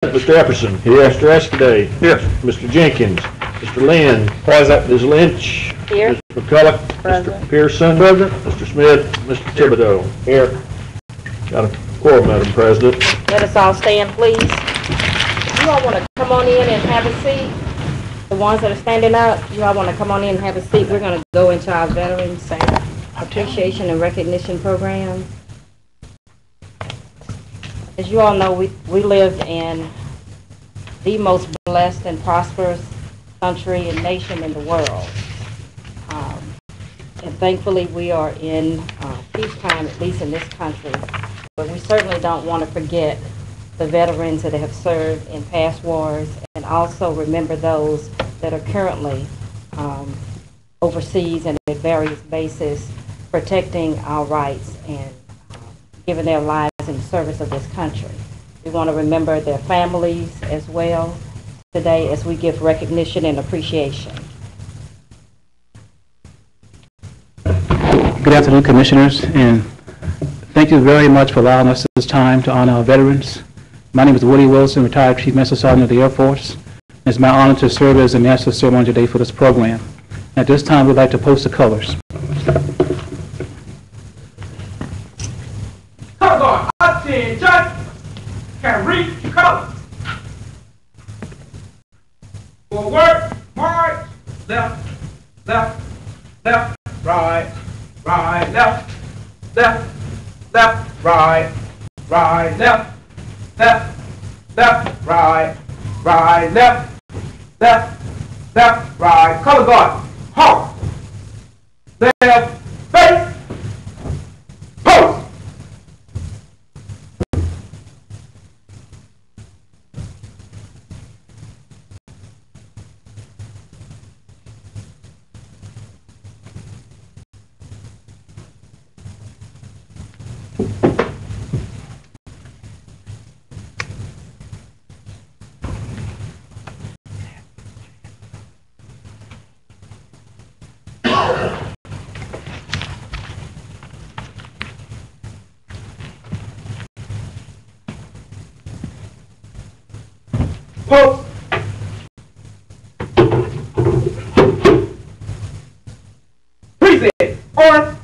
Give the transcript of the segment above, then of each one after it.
Mr. Epperson. Here. Mr. Escaday. Here. Mr. Jenkins. Mr. Lynn. Present. Ms. Lynch. Here. Mr. McCulloch. Present. Mr. Pearson. Present. Mr. Smith. Mr. Thibodeau. Here. Got a quorum, Madam President. Let us all stand, please. You all want to come on in and have a seat? The ones that are standing up, you all want to come on in and have a seat. We're going to go into our Veterans Appreciation and Recognition Program. As you all know, we live in the most blessed and prosperous country and nation in the world. And thankfully, we are in peacetime, at least in this country. But we certainly don't want to forget the veterans that have served in past wars, and also remember those that are currently overseas and at various bases protecting our rights and giving their lives in service of this country. We want to remember their families as well today as we give recognition and appreciation. Good afternoon, Commissioners, and thank you very much for allowing us this time to honor our veterans. My name is Woody Wilson, retired Chief Master Sergeant of the Air Force. It's my honor to serve as the Master of Ceremony today for this program. At this time, we'd like to post the colors. Color guard, attention! Can reach the colors. Forward, march, left, left, left, right, right, left, left, left, right, right, left, left, left, right, right, left, left, left, right. Color guard, halt, left, face, post. Post. Preset. On.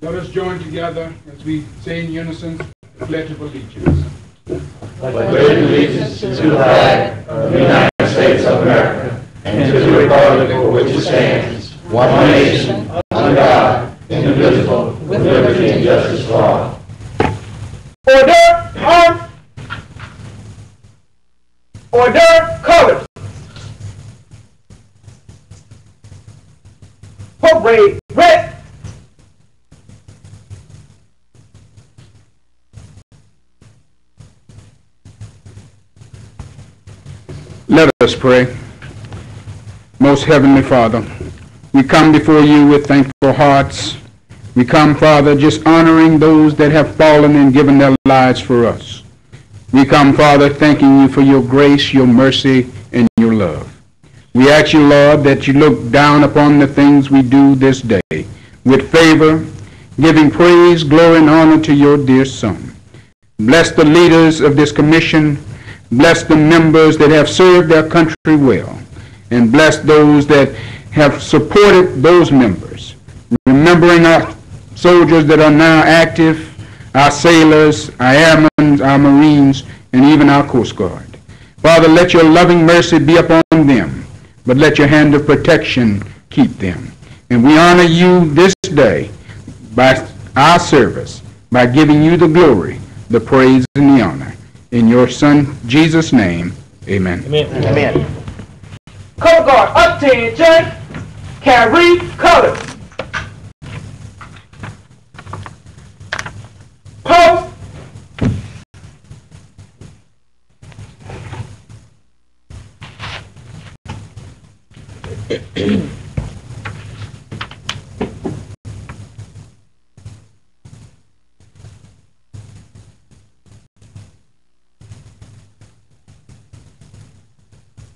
Let us join together as we say in unison the Pledge of Allegiance. I pledge allegiance to the flag of the United States of America and to the republic for which it stands, one nation, under God, indivisible, with liberty and justice for all. Order, arms. Order, colors. Parade, red. Let us pray. Most Heavenly Father, we come before you with thankful hearts We come, Father, just honoring those that have fallen and given their lives for us. We come, Father, thanking you for your grace, your mercy, and your love. We ask you, Lord, that you look down upon the things we do this day with favor, giving praise, glory, and honor to your dear Son. Bless the leaders of this commission. Bless the members that have served their country well. And bless those that have supported those members. Remembering our soldiers that are now active, our sailors, our airmen, our Marines, and even our Coast Guard. Father, let your loving mercy be upon them, but let your hand of protection keep them. And we honor you this day by our service, by giving you the glory, the praise, and the honor. In your Son, Jesus' name, amen. Amen. Amen. Color guard, attention, carry colors. Post.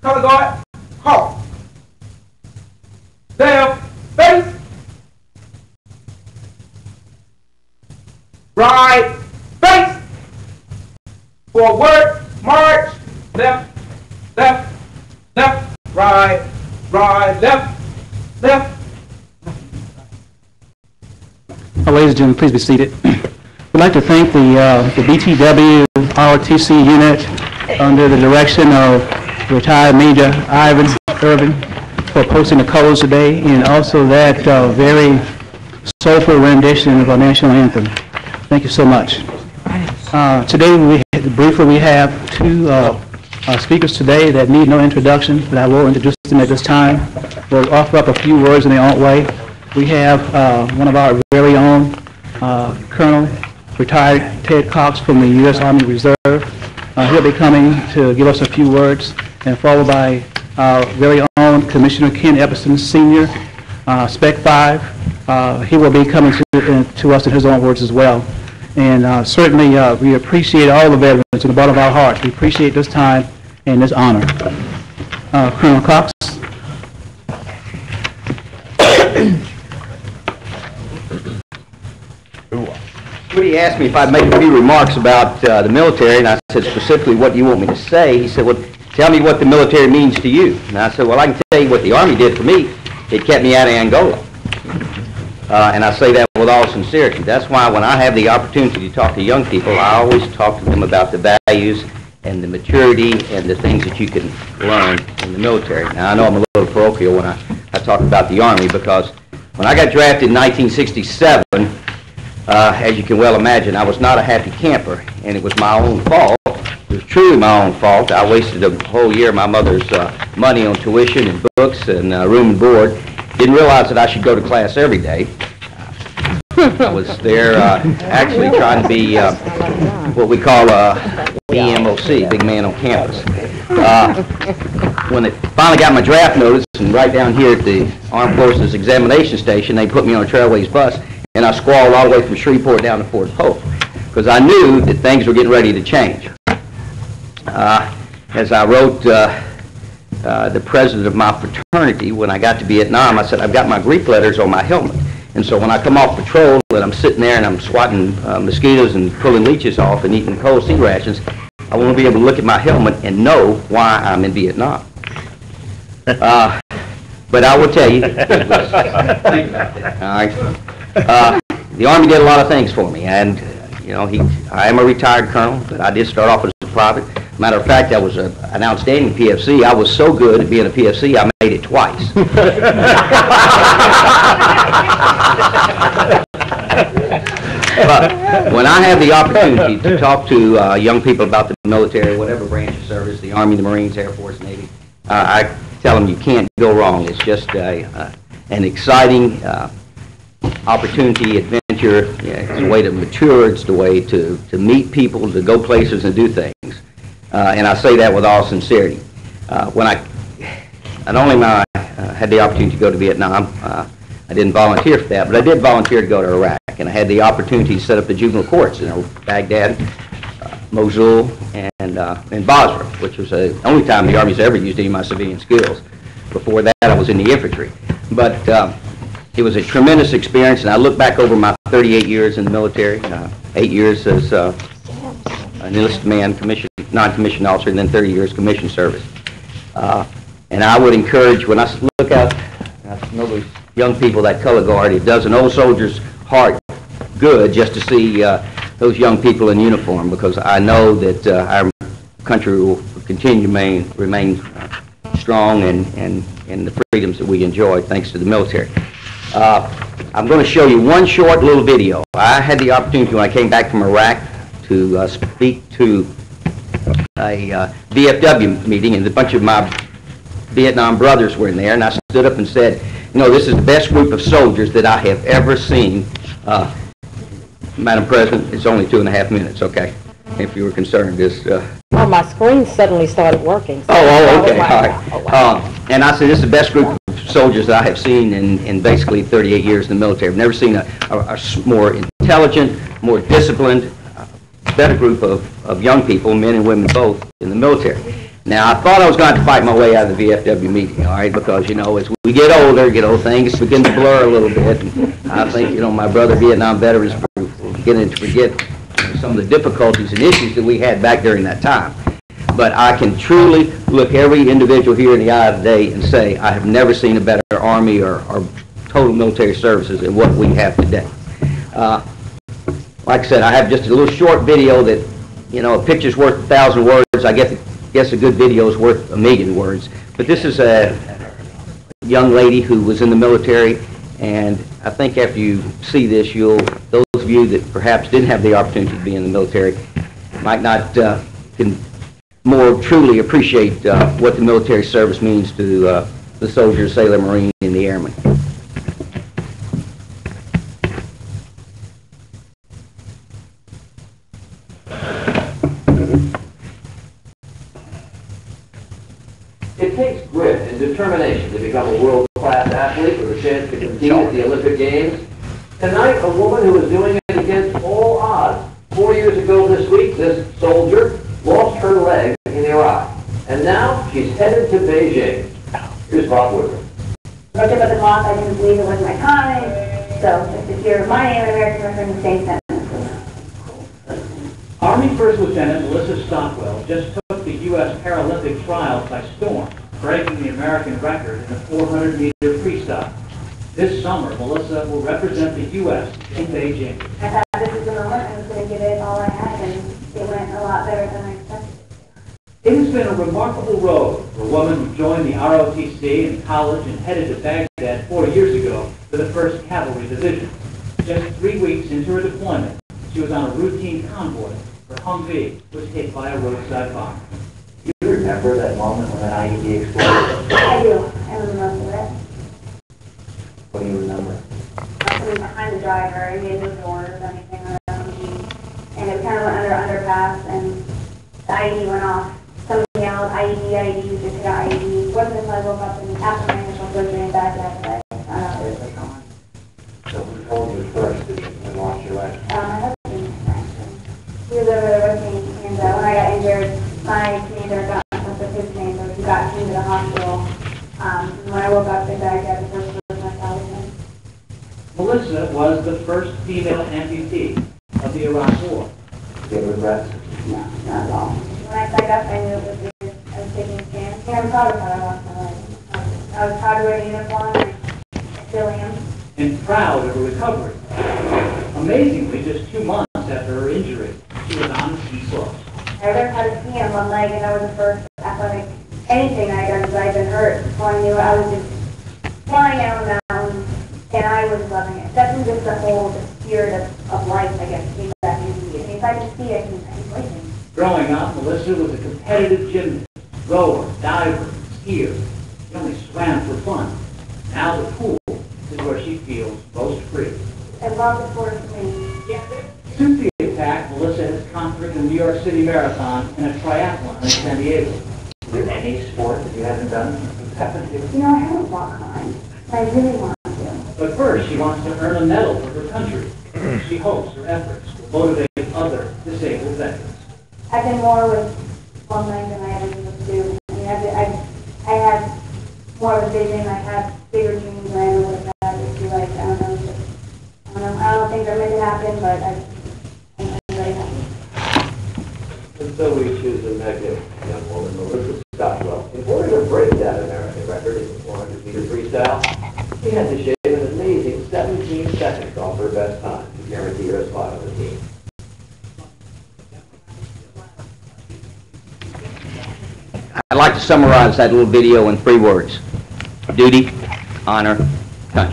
Color guard, halt. Left, face. Right, face. Forward, march. Left, left, left, right, right, left, left. Ladies and gentlemen, please be seated. We'd like to thank the BTW ROTC unit under the direction of retired Major Ivan Irvin for posting the colors today, and also that very soulful rendition of our national anthem. Thank you so much. Today, briefly, we have two speakers today that need no introduction, but I will introduce them at this time. We'll offer up a few words in their own way. We have one of our very own Colonel, retired Ted Cox from the U.S. Army Reserve. He'll be coming to give us a few words, and followed by our very own Commissioner Ken Epperson, Sr., Spec 5. He will be coming to us in his own words as well. And certainly we appreciate all the veterans to the bottom of our hearts. We appreciate this time and this honor. Colonel Cox. Woody asked me if I'd make a few remarks about the military, and I said specifically, what do you want me to say? He said, well, tell me what the military means to you. And I said, well, I can tell you what the Army did for me. It kept me out of Angola. And I say that with all sincerity. That's why when I have the opportunity to talk to young people, I always talk to them about the values and the maturity and the things that you can learn in the military. Now, I know I'm a little parochial when I talk about the Army, because when I got drafted in 1967, as you can well imagine, I was not a happy camper, and it was my own fault. It was truly my own fault. I wasted a whole year of my mother's money on tuition and books and room and board. Didn't realize that I should go to class every day. I was there actually trying to be what we call BMOC, big man on campus. When they finally got my draft notice, and right down here at the Armed Forces Examination Station, they put me on a Trailways bus, and I squalled all the way from Shreveport down to Fort Pope, because I knew that things were getting ready to change. As I wrote the president of my fraternity, when I got to Vietnam, I said, I've got my Greek letters on my helmet. And so when I come off patrol and I'm sitting there and I'm swatting mosquitoes and pulling leeches off and eating cold sea rations, I want to be able to look at my helmet and know why I'm in Vietnam. But I will tell you, it was, the Army did a lot of things for me, and you know, I am a retired colonel, but I did start off as a private. Matter of fact, I was an outstanding PFC. I was so good at being a PFC, I made it twice. But when I have the opportunity to talk to young people about the military, whatever branch of service, the Army, the Marines, Air Force, Navy, I tell them you can't go wrong. It's just an exciting opportunity, adventure. Yeah, it's a way to mature. It's the way to meet people, to go places and do things. And I say that with all sincerity. When I not only had the opportunity to go to Vietnam, I didn't volunteer for that, but I did volunteer to go to Iraq, and I had the opportunity to set up the juvenile courts in Baghdad, Mosul, and Basra, which was the only time the Army's ever used any of my civilian skills. Before that, I was in the infantry. But it was a tremendous experience, and I look back over my 38 years in the military, 8 years as an enlisted man, non-commissioned officer, and then 30 years commissioned service. And I would encourage, when I look out, I know those young people, that color guard, it does an old soldier's heart good just to see those young people in uniform, because I know that our country will continue to remain strong and the freedoms that we enjoy thanks to the military. I'm going to show you one short little video. I had the opportunity when I came back from Iraq to speak to a VFW meeting, and a bunch of my Vietnam brothers were in there, and I stood up and said, you know, this is the best group of soldiers that I have ever seen. Madam President, it's only 2.5 minutes, okay? If you were concerned. Oh, my screen suddenly started working. So okay, all right. Oh, wow. And I said, this is the best group of soldiers that I have seen in basically 38 years in the military. I've never seen a more intelligent, more disciplined, better group of young people, men and women both, in the military. Now, I thought I was going to fight my way out of the VFW meeting, all right, because, you know, as we get older, things begin to blur a little bit. And I think, you know, my brother Vietnam veterans were beginning to forget some of the difficulties and issues that we had back during that time. But I can truly look every individual here in the eye today and say I have never seen a better Army or total military services than what we have today. Like I said, I have just a little short video that, you know, a picture's worth 1,000 words. I guess a good video is worth 1,000,000 words. But this is a young lady who was in the military, and I think after you see this, those of you that perhaps didn't have the opportunity to be in the military might not can more truly appreciate what the military service means to the soldier, sailor, marine, and the airman. It takes grit and determination to become a world-class athlete with a chance to compete at the Olympic Games. Tonight, a woman who is doing it against all odds. 4 years ago this week, this soldier lost her leg in Iraq. And now she's headed to Beijing. Here's Bob Woodward. Looked up at the clock, I didn't believe it was my time. So just to hear my name and American record in the same sentence. Army First Lieutenant Melissa Stockwell just took the U.S. Paralympic trials by storm, breaking the American record in the 400-meter freestyle. This summer, Melissa will represent the U.S. in Beijing. I thought this was the moment I was going to give it all I had, and it went a lot better than I expected. It has been a remarkable road for a woman who joined the ROTC in college and headed to Baghdad 4 years ago for the 1st Cavalry Division. Just 3 weeks into her deployment, she was on a routine convoy. Her Humvee was hit by a roadside bomb. Do you remember that moment when that IED exploded? I do. I remember most of it. What do you remember? I was behind the driver, and he didn't doors, anything around me. And it kind of went under underpass, and the IED went off. Somebody yelled, IED, IED, we just got IED. Wasn't until I woke up and after my initial surgery in Baghdad that I found out it was gone. So who told you first that you lost your leg? My husband, actually. He was over there with me, and when I got injured, my commander got in touch with his name, so he got me to the hospital. When I woke up in Baghdad, the first person I saw was him. Melissa was the first female amputee of the Iraq War. Do you have regrets? No, not at all. When I signed up, I knew it was weird. I was taking a chance. And I'm proud of how I lost my leg. I was proud to wear the uniform, and I still am. And proud of her recovery. Amazingly, just 2 months after her injury, she was on the ski slopes. I learned how to ski on one leg, and that was the first athletic anything I had done because I had been hurt. So I knew I was just flying out on the mountains, and I was loving it. That's just the whole spirit of life, I guess, came back into me. I mean, if I can ski, I can play things. Growing up, Melissa was a competitive gymnast, rower, diver, skier. She only swam for fun. Now the pool is where she feels most free. I love the sport of swimming. Since the attack, Melissa has conquered the New York City Marathon and a triathlon in San Diego. Is there any sport that you haven't done? You know, I haven't walked on. I really want to. But But first, she wants to earn a medal for her country. She hopes her efforts will motivate other disabled veterans. I've been more with one leg than I ever used to do. I mean, I have more of a vision. I have bigger dreams than I ever would have had. It's like, I don't know. I don't think they're meant to happen, but I'm very happy. And so we choose a magnificent young woman, Melissa Stockwell. In order to break that American record in the 400-meter freestyle, she had to shave an amazing 17 seconds off her best time to guarantee her a spot on the team. I'd like to summarize that little video in 3 words. Duty, honor, country.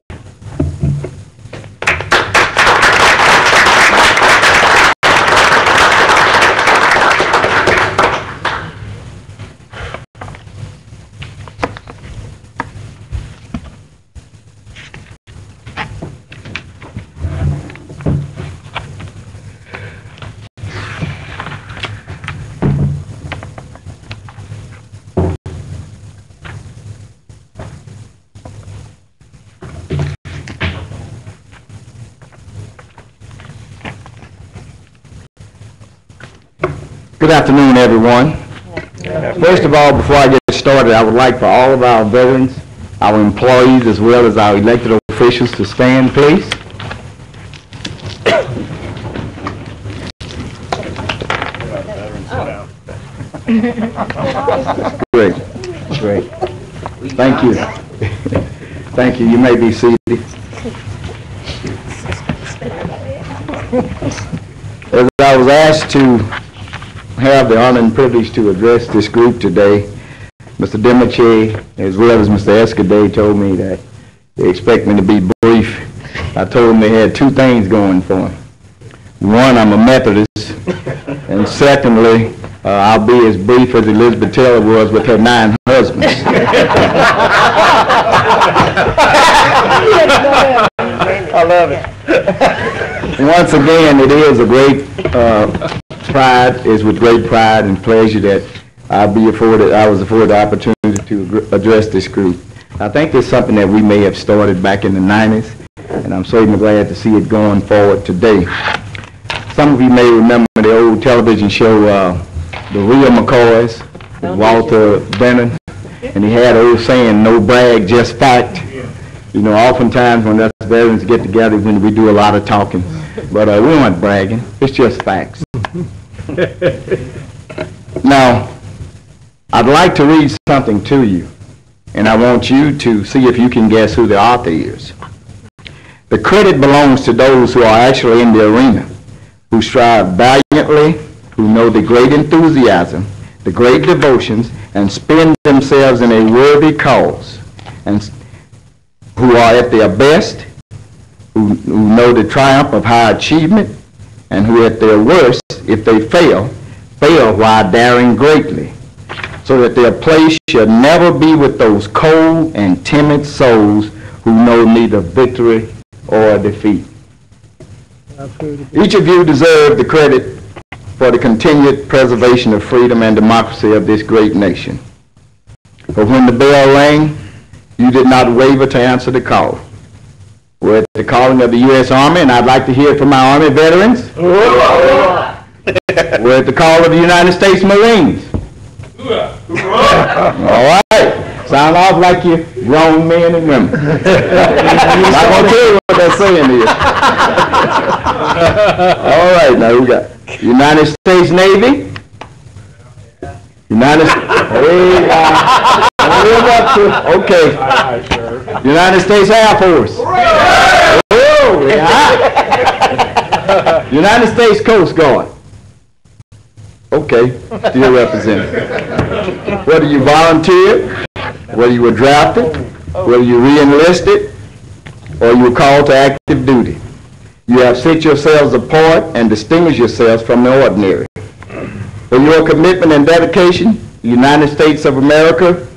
Good afternoon, everyone. First of all, before I get started, I would like for all of our veterans, our employees, as well as our elected officials to stand, please. Great, great. Thank you. Thank you. You may be seated. As I was asked to have the honor and privilege to address this group today, Mr. Demiche, as well as Mr. Escaday, told me that they expect me to be brief. I told them they had 2 things going for them. One, I'm a Methodist, and secondly, I'll be as brief as Elizabeth Taylor was with her 9 husbands. I love it. Once again, it is a great pride, is with great pride and pleasure that I was afforded the opportunity to address this group. I think it's something that we may have started back in the 90s, and I'm certainly glad to see it going forward today. Some of you may remember the old television show, The Real McCoys, with Walter Brennan, and he had an old saying, no brag, just fact. You know, oftentimes when us veterans get together, when we do a lot of talking, but we aren't bragging, it's just facts. Now, I'd like to read something to you, and I want you to see if you can guess who the author is. The credit belongs to those who are actually in the arena, who strive valiantly, who know the great enthusiasm, the great devotions, and spend themselves in a worthy cause, and who are at their best, who know the triumph of high achievement, and who at their worst, if they fail while daring greatly, so that their place shall never be with those cold and timid souls who know neither victory or defeat. Each of you deserve the credit for the continued preservation of freedom and democracy of this great nation. But when the bell rang, you did not waver to answer the call. We're at the calling of the U.S. Army, and I'd like to hear from our Army veterans. We're at the call of the United States Marines. All right. Sound off like you grown men and women. I'm not going to tell you what they're saying here. All right, now we got United States Navy. United okay. United States Air Force. Oh, yeah. United States Coast Guard. Okay, still represented. Whether you volunteered, whether you were drafted, whether you re-enlisted, or you were called to active duty, you have set yourselves apart and distinguished yourselves from the ordinary. For your commitment and dedication, the United States of America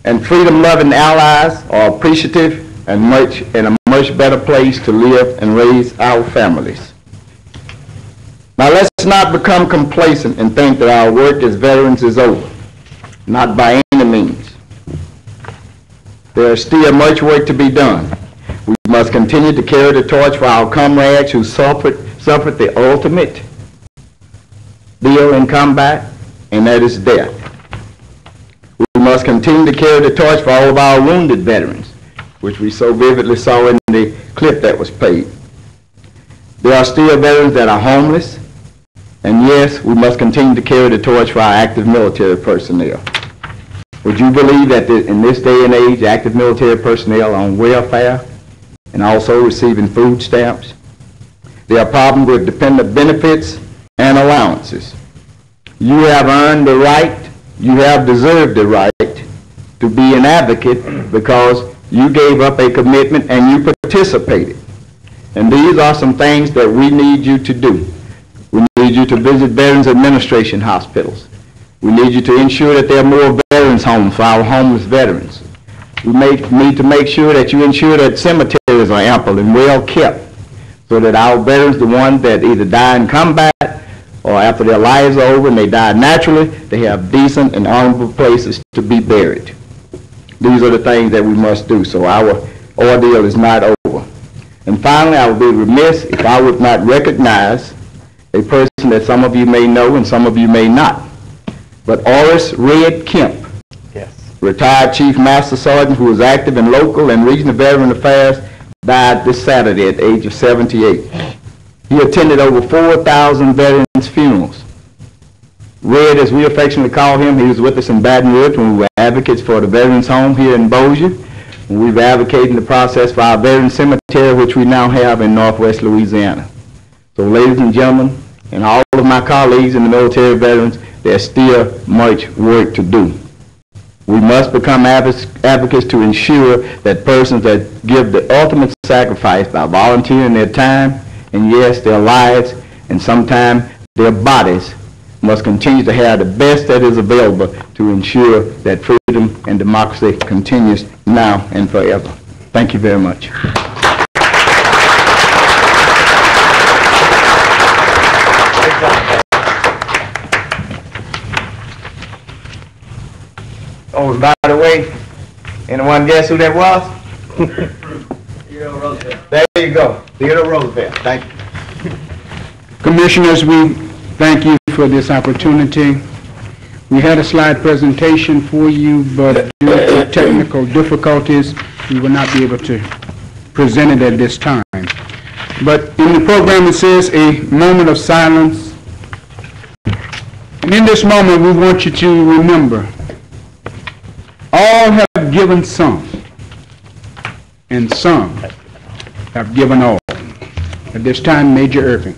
and freedom-loving allies are appreciative and in a much better place to live and raise our families. Now let's not become complacent and think that our work as veterans is over. Not by any means. There is still much work to be done. We must continue to carry the torch for our comrades who suffered the ultimate deal in combat, and that is death. We must continue to carry the torch for all of our wounded veterans, which we so vividly saw in the clip that was played. There are still veterans that are homeless, and yes, we must continue to carry the torch for our active military personnel. Would you believe that in this day and age, active military personnel are on welfare and also receiving food stamps? There are problems with dependent benefits and allowances. You have earned the right, you have deserved the right to be an advocate because you gave up a commitment and you participated. And these are some things that we need you to do. We need you to visit Veterans Administration hospitals. We need you to ensure that there are more veterans homes for our homeless veterans. We need to make sure that you ensure that cemeteries are ample and well kept so that our veterans, the ones that either die in combat or after their lives are over and they die naturally, they have decent and honorable places to be buried. These are the things that we must do, so our ordeal is not over. And finally, I would be remiss if I would not recognize a person that some of you may know and some of you may not. But Oris Red Kemp, yes, retired Chief Master Sergeant who was active in local and regional veteran affairs, died this Saturday at the age of 78. He attended over 4,000 veterans' funerals. Red, as we affectionately call him, he was with us in Baton Rouge when we were advocates for the Veterans Home here in Bossier. We've advocated the process for our Veterans Cemetery, which we now have in Northwest Louisiana. So, ladies and gentlemen, and all of my colleagues in the military veterans, there's still much work to do. We must become advocates to ensure that persons that give the ultimate sacrifice by volunteering their time and, yes, their lives and sometimes their bodies must continue to have the best that is available to ensure that freedom and democracy continues now and forever. Thank you very much. Oh, and by the way, anyone guess who that was? Theodore Roosevelt. There you go, Theodore Roosevelt. Thank you. Commissioners, we thank you for this opportunity. We had a slide presentation for you, but due to technical difficulties, we will not be able to present it at this time. But in the program it says a moment of silence. And in this moment we want you to remember, all have given some, and some have given all. At this time, Major Irving.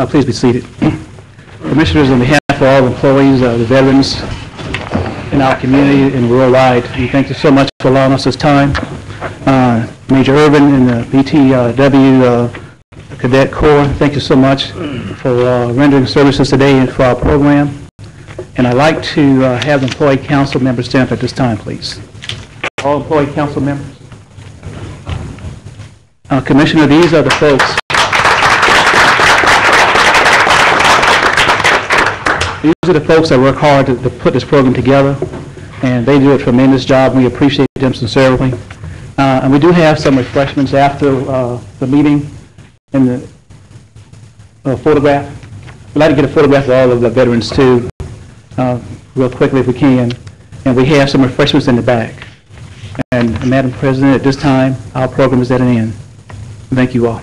Please be seated. Commissioners, on behalf of all employees, the veterans in our community and worldwide, we thank you so much for allowing us this time. Major Irvin and the BTW Cadet Corps, thank you so much for rendering services today for our program. And I'd like to have the employee council members stand up at this time, please. All employee council members. Commissioner, these are the folks. These are the folks that work hard to put this program together, and they do a tremendous job. We appreciate them sincerely. And we do have some refreshments after the meeting in the photograph. We'd like to get a photograph of all of the veterans too, real quickly if we can. And we have some refreshments in the back. And Madam President, at this time, our program is at an end. Thank you all.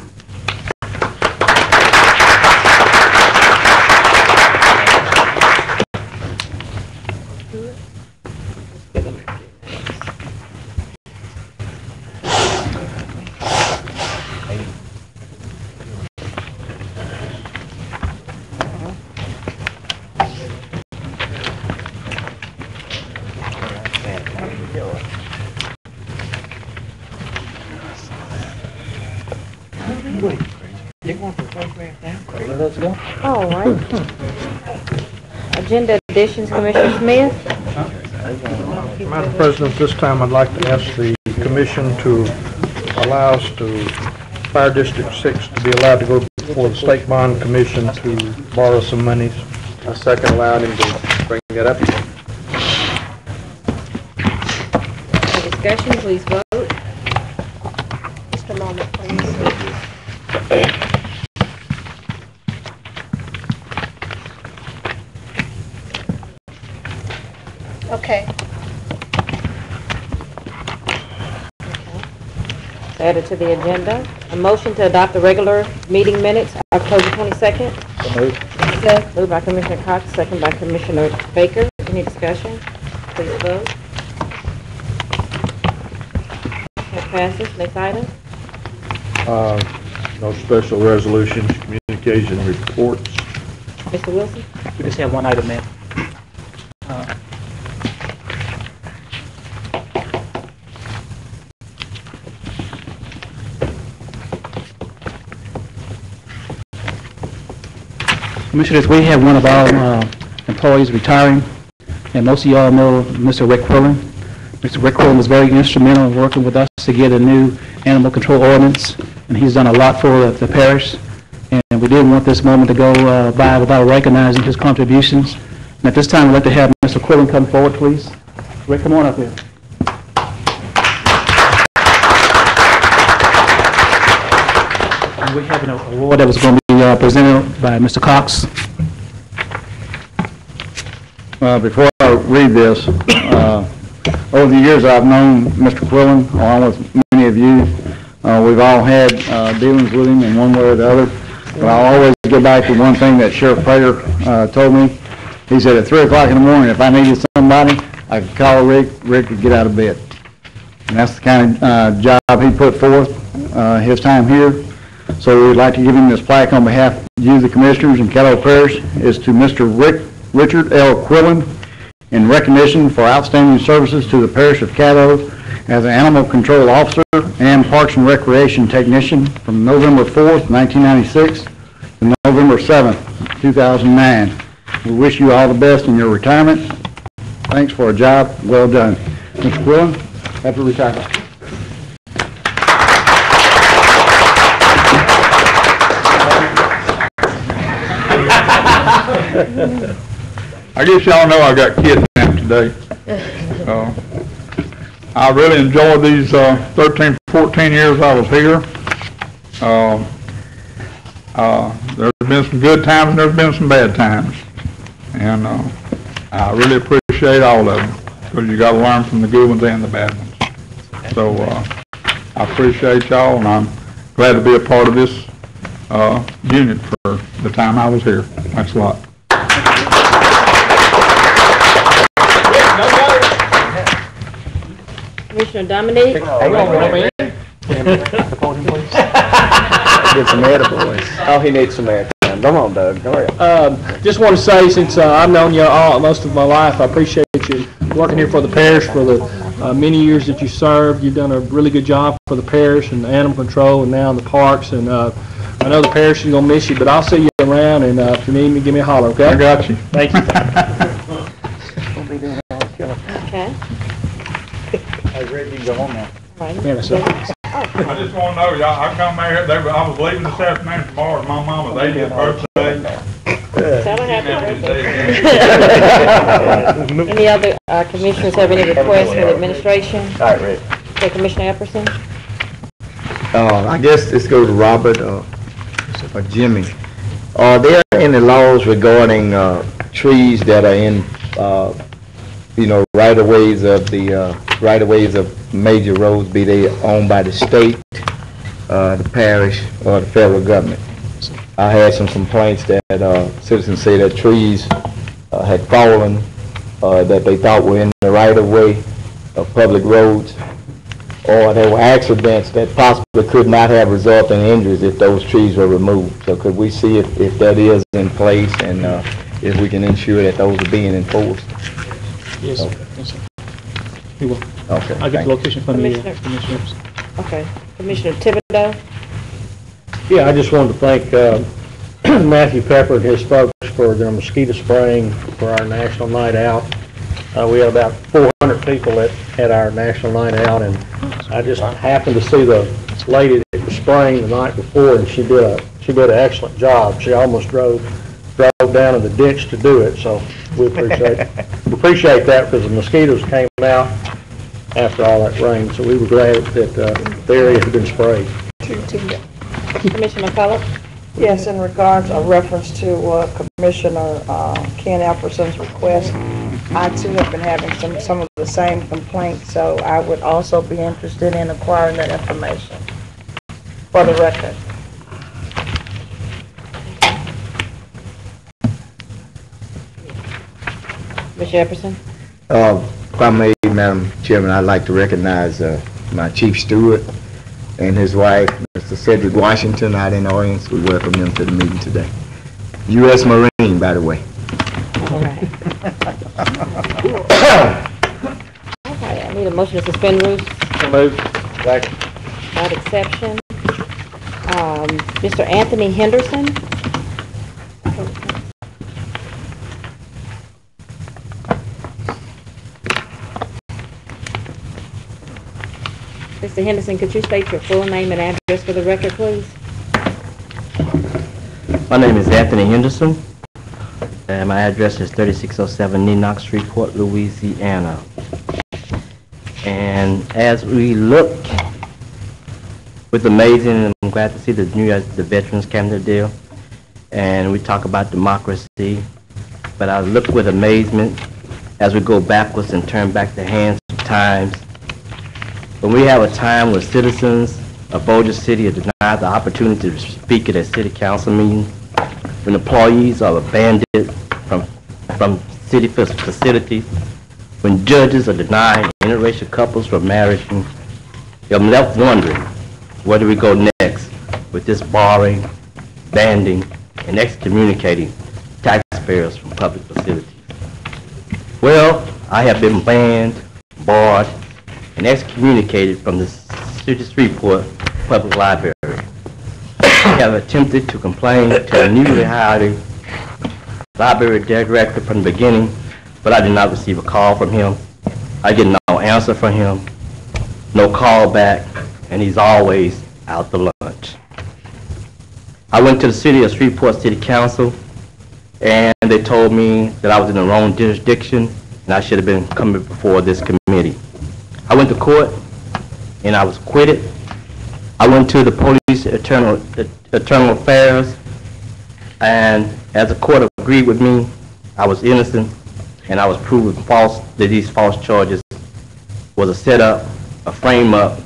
Let's go. All right. Agenda additions, Commissioner Smith. Madam President, this time I'd like to ask the commission to allow us to, Fire District 6 to be allowed to go before the State Bond Commission to borrow some monies. I second allowing him to bring that up. For discussion, please vote. Just a moment, please. Okay. Added to the agenda. A motion to adopt the regular meeting minutes, October 22nd. Moved by Commissioner Cox, second by Commissioner Baker. Any discussion? Please vote. That passes. Next item. No special resolutions, communication reports. Mr. Wilson? We just have one item, ma'am. Commissioners, we have one of our employees retiring, and most of y'all know Mr. Rick Quillen. Mr. Rick Quillen was very instrumental in working with us to get a new animal control ordinance, and he's done a lot for the parish, and we didn't want this moment to go by without recognizing his contributions. And at this time, I'd like to have Mr. Quillen come forward, please. Rick, come on up here. And we have an award that was going to be presented by Mr. Cox. Before I read this, over the years I've known Mr. Quillen, along with many of you. We've all had dealings with him in one way or the other. But I'll always go back to one thing that Sheriff Prater told me. He said at 3 o'clock in the morning, if I needed somebody, I could call Rick. Rick could get out of bed. And that's the kind of job he put forth, his time here. So we'd like to give him this plaque on behalf of you, the commissioners, and Caddo Parish, is to Mr. Richard L. Quillen in recognition for outstanding services to the parish of Caddo as an animal control officer and Parks and Recreation technician from November 4th, 1996 to November 7th, 2009. We wish you all the best in your retirement. Thanks for a job well done. Mr. Quillen, happy retirement. I guess y'all know I got kidnapped today. I really enjoyed these 13, 14 years I was here. There's been some good times and there's been some bad times. And I really appreciate all of them because you got to learn from the good ones and the bad ones. So I appreciate y'all, and I'm glad to be a part of this unit for the time I was here. Thanks a lot. Commissioner Dominique? Hang on, get some air, boys. Oh, he needs some air time. Come on, Doug. Go ahead. Just want to say, since I've known you all most of my life, I appreciate you working here for the parish for the many years that you served. You've done a really good job for the parish and animal control and now in the parks. And I know the parish is going to miss you, but I'll see you around. And if you need me, give me a holler, okay? I got you. Thank you. Okay. Hey, Rick, you can go home now. Right. I just want to know, y'all, I come out here, I was leaving this afternoon tomorrow, my mama's 80th birthday. Tell her happy birthday. Any other commissioners have any requests for the administration? All right, Rick. Okay, Commissioner Epperson? I guess this goes to Robert or Jimmy. Are there any laws regarding trees that are in, right-of-ways of major roads, be they owned by the state, the parish, or the federal government? I had some complaints that citizens say that trees had fallen that they thought were in the right-of-way of public roads, or there were accidents that possibly could not have resulted in injuries if those trees were removed. So could we see if that is in place and if we can ensure that those are being enforced? Yes, sir. Yes, sir. We will. Okay. I'll get the location from the Commissioner. commissioners. Okay. Commissioner Thibodeau? Yeah, I just wanted to thank Matthew Pepper and his folks for their mosquito spraying for our National Night Out. We had about 400 people at our National Night Out, and I just happened to see the lady that was spraying the night before, and she did an excellent job. She almost drove down in the ditch to do it, so we appreciate that, because the mosquitoes came out after all that rain, so we were glad that the area had been sprayed. Commissioner Phillips? Yes, in regards of reference to Commissioner Ken Alperson's request, I too have been having some of the same complaints, so I would also be interested in acquiring that information for the record. Mr. Epperson? If I may, Madam Chairman, I'd like to recognize my Chief Steward and his wife, Mr. Cedric Washington, out in the audience. We welcome them to the meeting today. U.S. Marine, by the way. All right. Okay, I need a motion to suspend rules. So moved. Second. Without exception. Mr. Anthony Henderson. Mr. Henderson, could you state your full name and address for the record, please? My name is Anthony Henderson, and my address is 3607 Nenox Street, Port Louisiana. And as we look with amazing, and I'm glad to see the the Veterans Canada deal, and we talk about democracy, but I look with amazement as we go backwards and turn back the hands of times. When we have a time where citizens of Bossier City are denied the opportunity to speak at a city council meeting, when employees are abandoned from city facilities, when judges are denying interracial couples from marriage, I'm left wondering, where do we go next with this barring, banning, and excommunicating taxpayers from public facilities? Well, I have been banned, barred, and excommunicated from the City Shreveport Public Library. I have attempted to complain to a newly hired library director from the beginning, but I did not receive a call from him. I get no answer from him, no call back, and he's always out to lunch. I went to the City of Shreveport City Council, and they told me that I was in the wrong jurisdiction, and I should have been coming before this committee. I went to court, and I was acquitted. I went to the police internal affairs, and as the court agreed with me, I was innocent, and I was proven false, that these false charges was a setup, a frame-up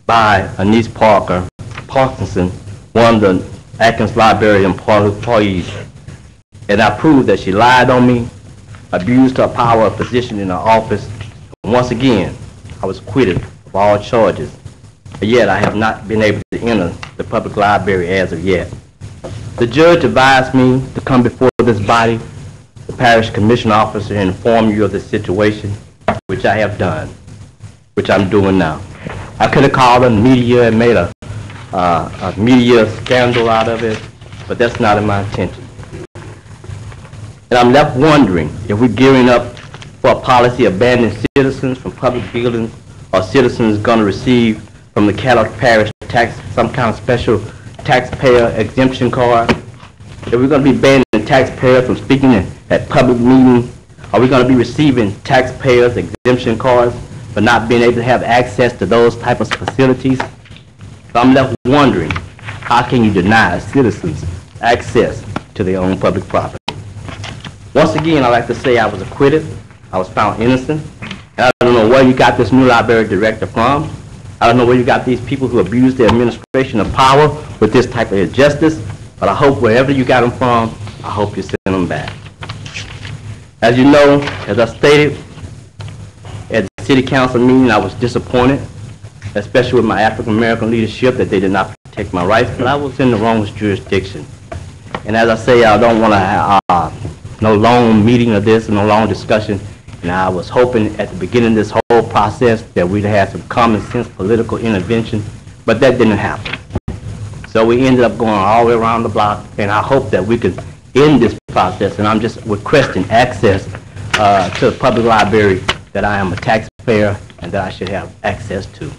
by Anise Parkinson, one of the Atkins Library employees. And I proved that she lied on me, abused her power of position in her office, and once again, I was acquitted of all charges, but yet I have not been able to enter the public library as of yet. The judge advised me to come before this body, the parish commission officer, and inform you of the situation, which I have done, which I'm doing now. I could have called the media and made a media scandal out of it, but that's not in my intention. And I'm left wondering if we're gearing up for a policy of banning citizens from public buildings, or citizens going to receive from the Caddo Parish tax some kind of special taxpayer exemption card. If we're going to be banning taxpayers from speaking at public meetings, are we going to be receiving taxpayers exemption cards but not being able to have access to those type of facilities? So I'm left wondering, how can you deny citizens access to their own public property? Once again, I'd like to say I was acquitted. I was found innocent. And I don't know where you got this new library director from. I don't know where you got these people who abuse the administration of power with this type of injustice, but I hope wherever you got them from, I hope you send them back. As you know, as I stated, at the city council meeting, I was disappointed, especially with my African American leadership, that they did not protect my rights, but I was in the wrong jurisdiction. And as I say, I don't want to have no long meeting of this and no long discussion. And I was hoping at the beginning of this whole process that we'd have some common sense political intervention, but that didn't happen. So we ended up going all the way around the block, and I hope that we could end this process, and I'm just requesting access to the public library that I am a taxpayer and that I should have access to.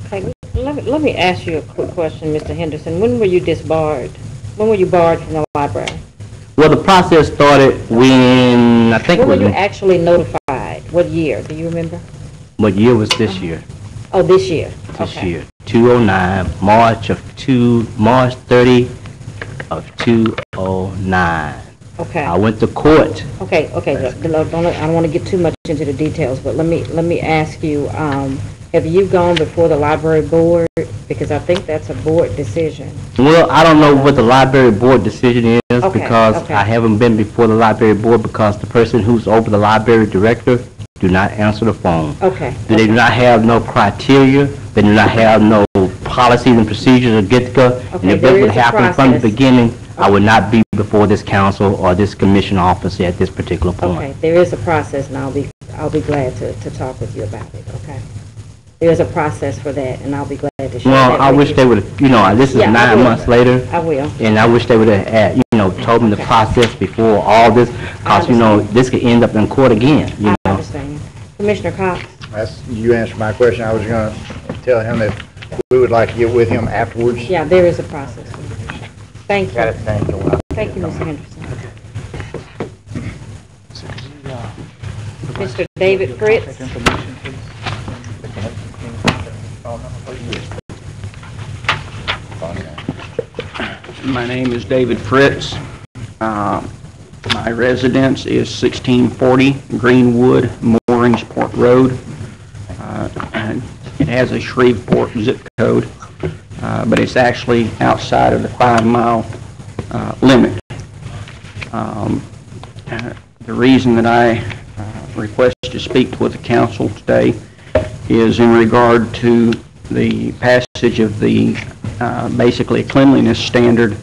Okay, let me ask you a quick question, Mr. Henderson. When were you disbarred? When were you barred from the library? Well, the process started when, I think... When were you actually notified? What year? Do you remember? What year was this year? Oh, this year. This year. 2009, March 30 of 2009. Okay. I went to court. Okay. I don't want to get too much into the details, but let me ask you, have you gone before the library board? Because I think that's a board decision. Well, I don't know what the library board decision is because okay. I haven't been before the library board because the person who's over the library director do not answer the phone. Okay. They do not have no criteria. They do not have no policies and procedures or get-go. And if that would happen from the beginning, I would not be before this council or this commission office at this particular point. Okay, there is a process, and I'll be glad to talk with you about it. Okay. There is a process for that, and I'll be glad to share that. Well, I wish they would have, this is 9 months later. I will. And I wish they would have, told me the process before all this, because, this could end up in court again, I understand. Commissioner Cox? You answered my question. I was going to tell him that we would like to get with him afterwards. Yeah, there is a process. Thank you. Got it. Thank you. Thank you, Mr. Henderson. Mr. David Fritz? My name is David Fritz. My residence is 1640 Greenwood, Mooringsport Road. And it has a Shreveport zip code, but it's actually outside of the 5-mile limit. The reason that I request to speak with the council today is in regard to the passage of the basically cleanliness standard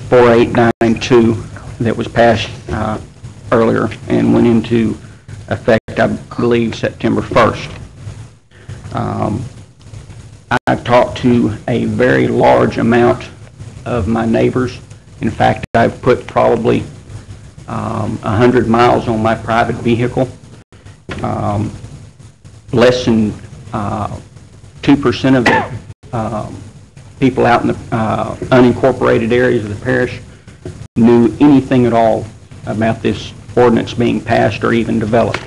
4892 that was passed earlier and went into effect, I believe, September 1st. I've talked to a very large amount of my neighbors. In fact, I've put probably 100 miles on my private vehicle. Less than 2% of the people out in the unincorporated areas of the parish knew anything at all about this ordinance being passed or even developed.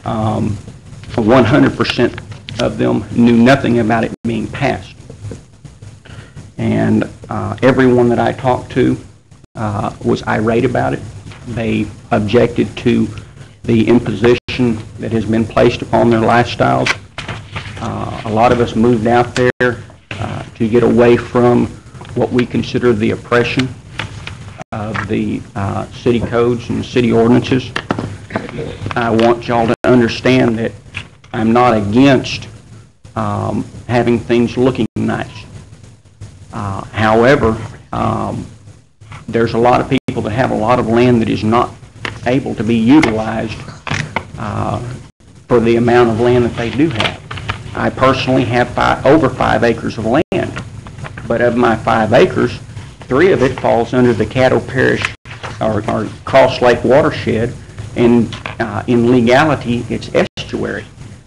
100% of them knew nothing about it being passed. And everyone that I talked to was irate about it. They objected to the imposition that has been placed upon their lifestyles. A lot of us moved out there to get away from what we consider the oppression of the city codes and city ordinances. I want y'all to understand that I'm not against having things looking nice. However, there's a lot of people that have a lot of land that is not able to be utilized for the amount of land that they do have. I personally have over 5 acres of land, but of my 5 acres, 3 of it falls under the Caddo Parish or Cross Lake watershed, and in legality, it's estuary.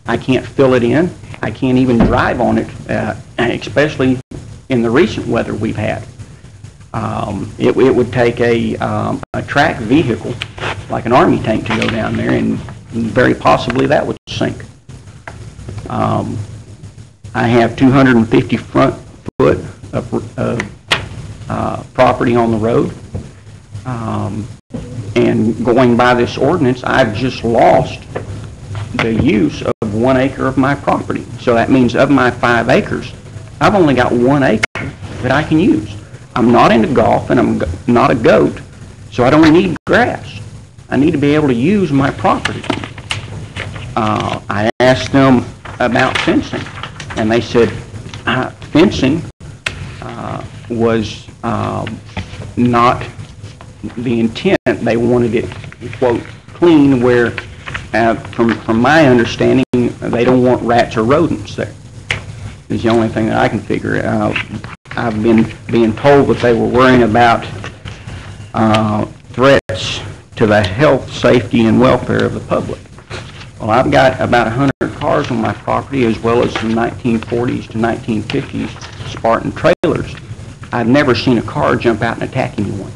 I can't fill it in. I can't even drive on it, especially in the recent weather we've had. It would take a track vehicle, like an army tank, to go down there, and very possibly that would sink. I have 250 front foot of property on the road, and going by this ordinance, I've just lost the use of 1 acre of my property. So that means of my 5 acres, I've only got 1 acre that I can use. I'm not into golf, and I'm not a goat, so I don't need grass. I need to be able to use my property. I asked them about fencing, and they said fencing was not the intent. They wanted it, quote, clean, where from my understanding, they don't want rats or rodents there. is the only thing that I can figure out. I've been being told that they were worrying about threats to the health, safety, and welfare of the public. Well, I've got about 100 cars on my property, as well as some 1940s to 1950s Spartan trailers. I've never seen a car jump out and attack anyone.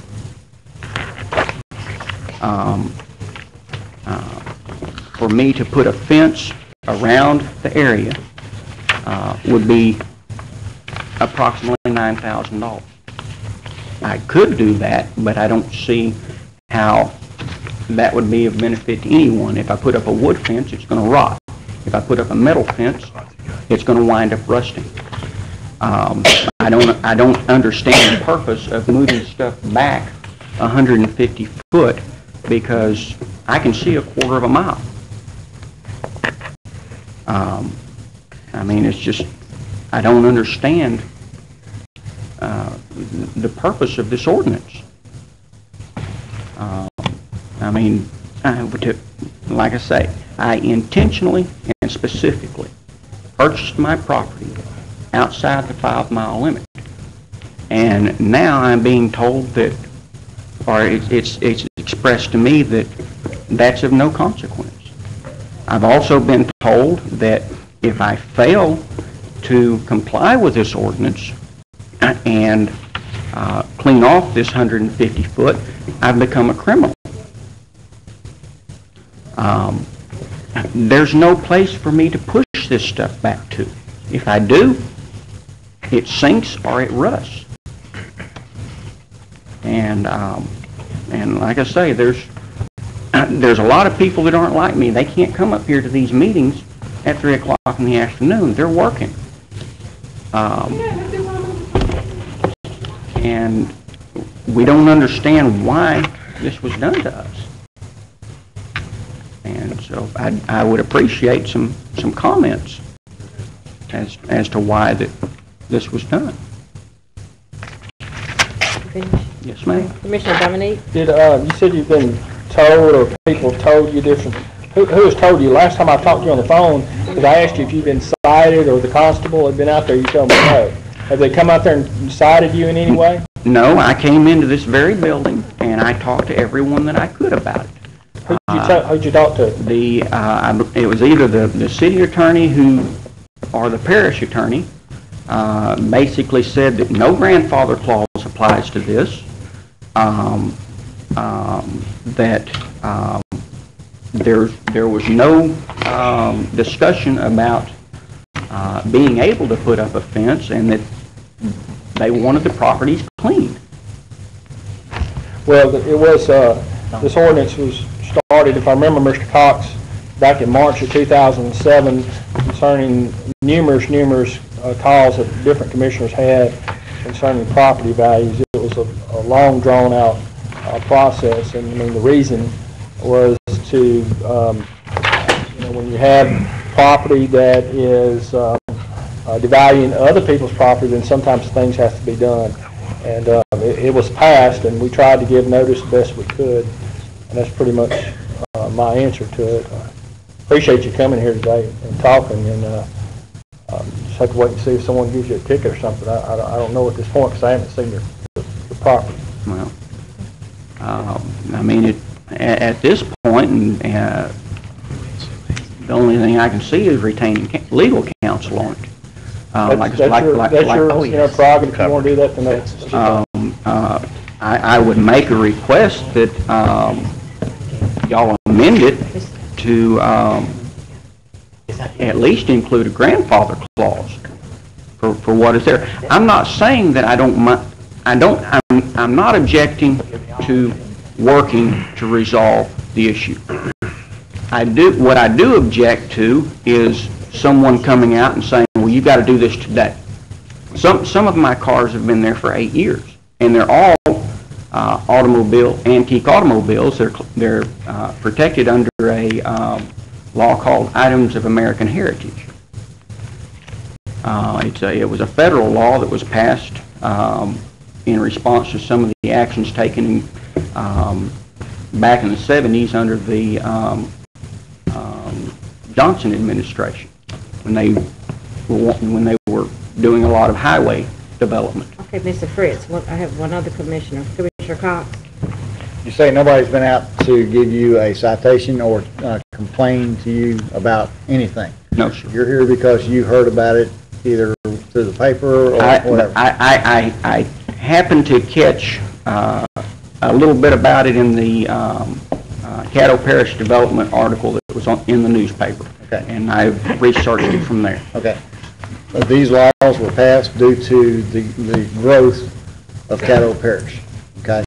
For me to put a fence around the area would be approximately $9,000. I could do that, but I don't see how that would be of benefit to anyone. If I put up a wood fence, it's going to rot. If I put up a metal fence, it's going to wind up rusting. I don't understand the purpose of moving stuff back 150 foot because I can see a quarter of a mile. I mean, it's just, I don't understand the purpose of this ordinance. I mean, like I say, I intentionally and specifically purchased my property outside the 5-mile limit. And now I'm being told that, or it's expressed to me that that's of no consequence. I've also been told that if I fail to comply with this ordinance and clean off this 150 foot, I've become a criminal. There's no place for me to push this stuff back to. If I do, it sinks or it rusts. And like I say, there's a lot of people that aren't like me. They can't come up here to these meetings at 3 o'clock in the afternoon. They're working. And we don't understand why this was done to us. And so I would appreciate some comments as to why this was done. Yes, ma'am. Commissioner Dominique? Did, you said you've been told, or people told you different, who has told you? Last time I talked to you on the phone, because I asked you if you've been cited or the constable had been out there, you told me no. Have they come out there and cited you in any way? No, I came into this very building and I talked to everyone that I could about it. Who'd you talk to? It was either the city attorney or the parish attorney, basically said that no grandfather clause applies to this, that there was no discussion about being able to put up a fence, and that they wanted the properties cleaned. Well, it was, this ordinance was started, if I remember, Mr. Cox, back in March of 2007 concerning numerous calls that different commissioners had concerning property values. It was a long, drawn-out process, and I mean, the reason was to, when you have property that is devaluing other people's property, then sometimes things have to be done. And it was passed, and we tried to give notice the best we could, and that's pretty much my answer to it. Appreciate you coming here today and talking, and just have to wait and see if someone gives you a ticket or something. I don't know at this point because I haven't seen the property. Well, I mean, at this point, and the only thing I can see is retaining legal counsel on it. That's your prerogative. If you want to do that, then that's I would make a request that y'all amend it to at least include a grandfather clause for what is there. I'm not saying that I'm not objecting to working to resolve the issue. What I do object to is someone coming out and saying, well, you've got to do this today. Some of my cars have been there for 8 years, and they're all antique automobiles. They're protected under a law called Items of American Heritage. It was a federal law that was passed in response to some of the actions taken back in the 70s under the Johnson administration, when they were doing a lot of highway development. Okay, Mr. Fritz, I have one other commissioner, Commissioner Cox. You say nobody's been out to give you a citation or complain to you about anything? No, sir. You're here because you heard about it either through the paper or whatever? I happened to catch a little bit about it in the Caddo Parish Development article that was in the newspaper. Okay. And I've researched it from there. Okay. These laws were passed due to the growth of Caddo Parish. Okay.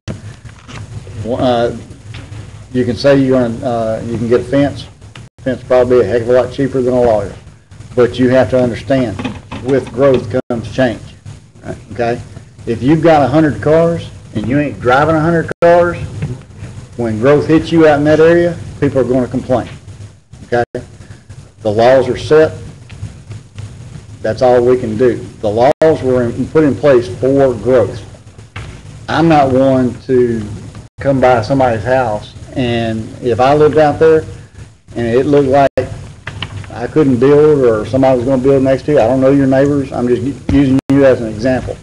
You can say you can get a fence. Fence probably a heck of a lot cheaper than a lawyer. But you have to understand, with growth comes change. Okay. If you've got 100 cars and you ain't driving 100 cars, when growth hits you out in that area, people are going to complain. Okay. The laws are set. That's all we can do. The laws were put in place for growth. I'm not one to come by somebody's house, and if I lived out there and it looked like I couldn't build or somebody was going to build next to you, I don't know your neighbors, I'm just using you as an example.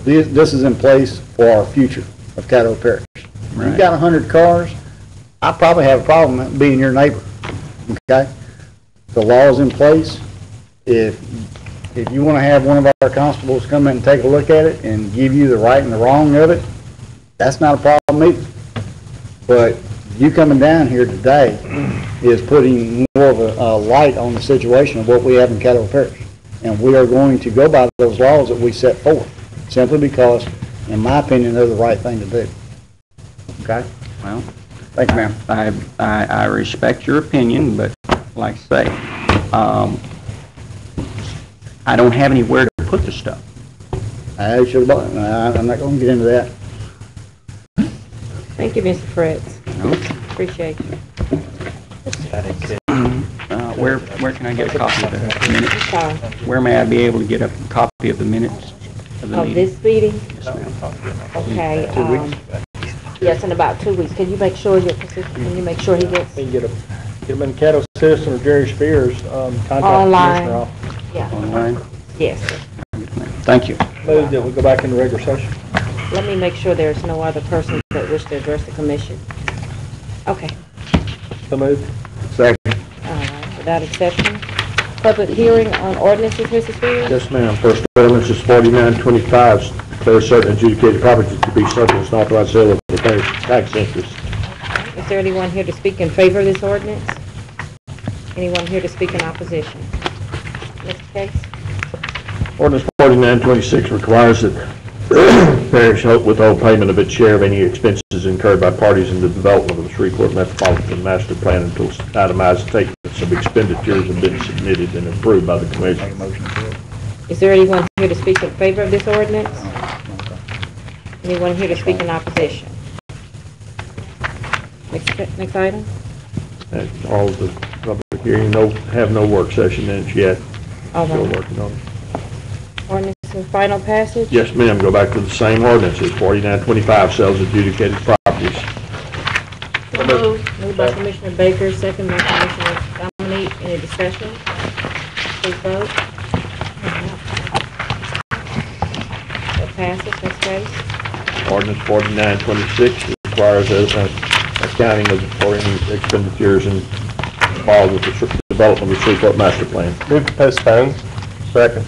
This is in place for our future of Caddo Parish. Right. You've got 100 cars, I probably have a problem being your neighbor. Okay? The law is in place. If you want to have one of our constables come in and take a look at it and give you the right and the wrong of it, that's not a problem either. But you coming down here today is putting more of a light on the situation of what we have in Caddo Parish. And we are going to go by those laws that we set forth, simply because, in my opinion, they're the right thing to do. Okay? Well, thank you, ma'am. I respect your opinion, but like I say, I don't have anywhere to put the stuff. I'm not going to get into that. Thank you, Mr. Fritz. Appreciate you. Where can I get a copy of the minutes? Where may I be able to get a copy of the minutes of the meeting? This meeting? Yes, ma'am. Okay. Yes, in about 2 weeks. Can you make sure can you make sure he gets? You can get him in Caddo Citizen or Jerry Spears, contact online. the commissioner. Yeah. Online? Yes. Thank you. Move that we go back into regular session. Let me make sure there's no other persons that wish to address the commission. Okay. So moved. Second. All right, without exception. Public hearing on ordinances, Mrs. Spears? Yes, ma'am. First ordinance is 4925, declare certain adjudicated properties to be surplus and authorize sale of the parish tax interest. Is there anyone here to speak in favor of this ordinance? Anyone here to speak in opposition? Next case. Ordinance 4926 requires that parish withhold payment of its share of any expenses incurred by parties in the development of the Shreveport Metropolitan Master Plan until itemized statements of expenditures have been submitted and approved by the commission. Is there anyone here to speak in favor of this ordinance? Anyone here to speak in opposition? Next item. That's all the public hearing. Have no work session in it yet. All right. Still working on it. Ordinance in final passage? Yes, ma'am. Go back to the same ordinances. 4925 sells adjudicated properties. Moved by Commissioner Baker, second by Commissioner Dominique. Any discussion? Please vote. That passes. Next case. Ordinance 4926 requires accounting for any expenditures involved with the development of the Shreveport Master Plan. Move to postpone. Second.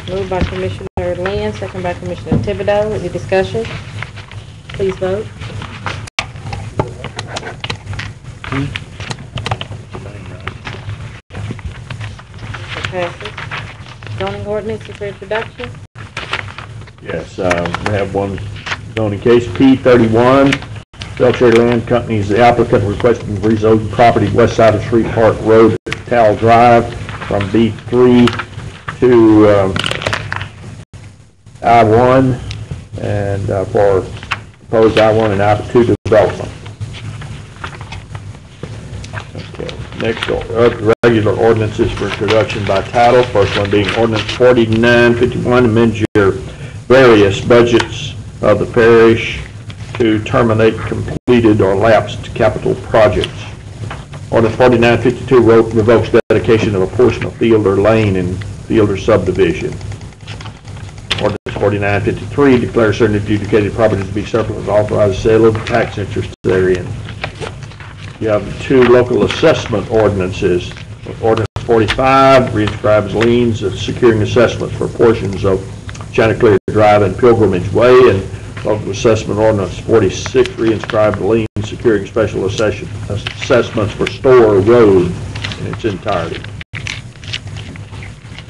Moved by Commissioner Lynn, second by Commissioner Thibodeau. Any discussion? Please vote. That passes. Zoning ordinance for introduction. Yes, we have one zoning case, P31, Belcher Land Company is the applicant requesting rezone property west side of Shreveport Road, Tal Drive, from B3 to I-1, and for proposed I-1 and I-2 development. Okay, next, regular ordinances for introduction by title. First one being ordinance 4951, amends your various budgets of the parish to terminate completed or lapsed capital projects. Ordinance 4952 revokes dedication of a portion of field or lane in Fielder subdivision. Ordinance 4953, declare certain adjudicated properties to be surplus, authorize sale of tax interest therein. You have the two local assessment ordinances. Ordinance 45 reinscribes liens of securing assessments for portions of Chanticleer Drive and Pilgrimage Way, and local assessment ordinance 46 reinscribed liens securing special assessments for Store Road in its entirety.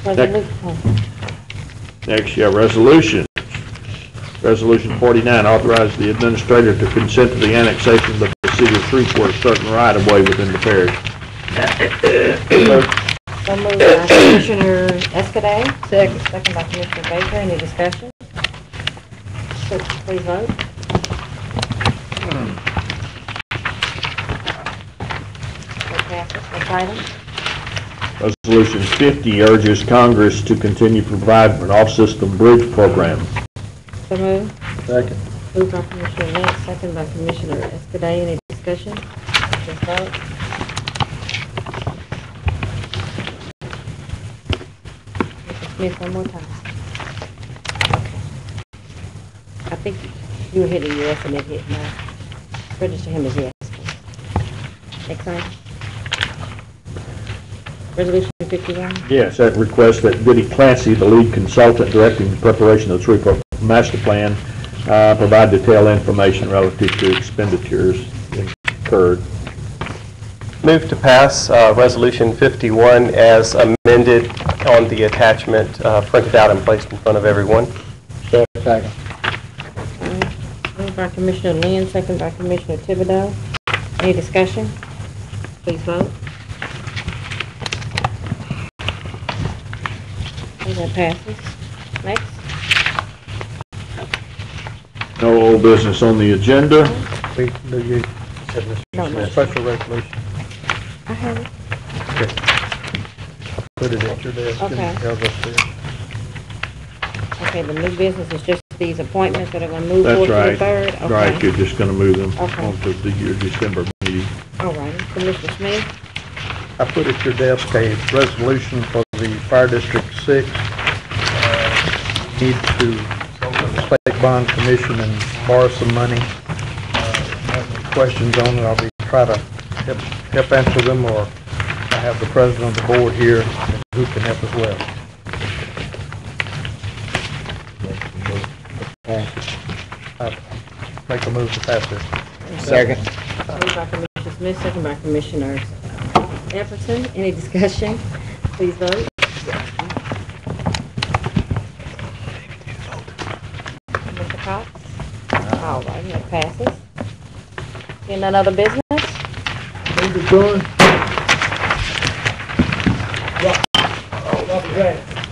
Next, you have resolution. Resolution 49 authorizes the administrator to consent to the annexation of the city of Shreveport of certain right-of-way within the parish. So moved by Commissioner Escaday. Second by Commissioner Baker. Any discussion? Please vote. Next item. Resolution 50 urges Congress to continue to provide for an off-system bridge program. So moved. Second. Moved by Commissioner Lynch, second by Commissioner Escaday. Any discussion? Please vote. Mr. Smith, one more time. Okay. I think you were hitting yes and it hit no. Register him as yes, please. Next item. Resolution 51. Yes, that request that Goody Clancy, the lead consultant directing the preparation of the Shreveport master plan, provide detailed information relative to expenditures incurred. Move to pass Resolution 51 as amended on the attachment printed out and placed in front of everyone. Second. Moved by Commissioner Lynn, second by Commissioner Thibodeau. Any discussion? Please vote. Okay, that passes. Next. No old business on the agenda. No. Special resolution. I have it. Okay. Put it at your desk. Okay. Upstairs. Okay, the new business is just these appointments that are going to move That's forward to the right. third? Okay. Right, you're just going to move them Okay. onto your December meeting. All right. Commissioner Smith? I put at your desk a resolution for the Fire District 6. Need to go to the State Bond Commission and borrow some money. Have any questions on it, I'll be try to help answer them, or I have the president of the board here who can help as well. Make a move to pass this. Second. Moved by Commissioner Smith, second by Commissioner Jefferson. Any discussion? Please vote. Mr. Cox? All right, that passes. Any none other business? Move to adjourn.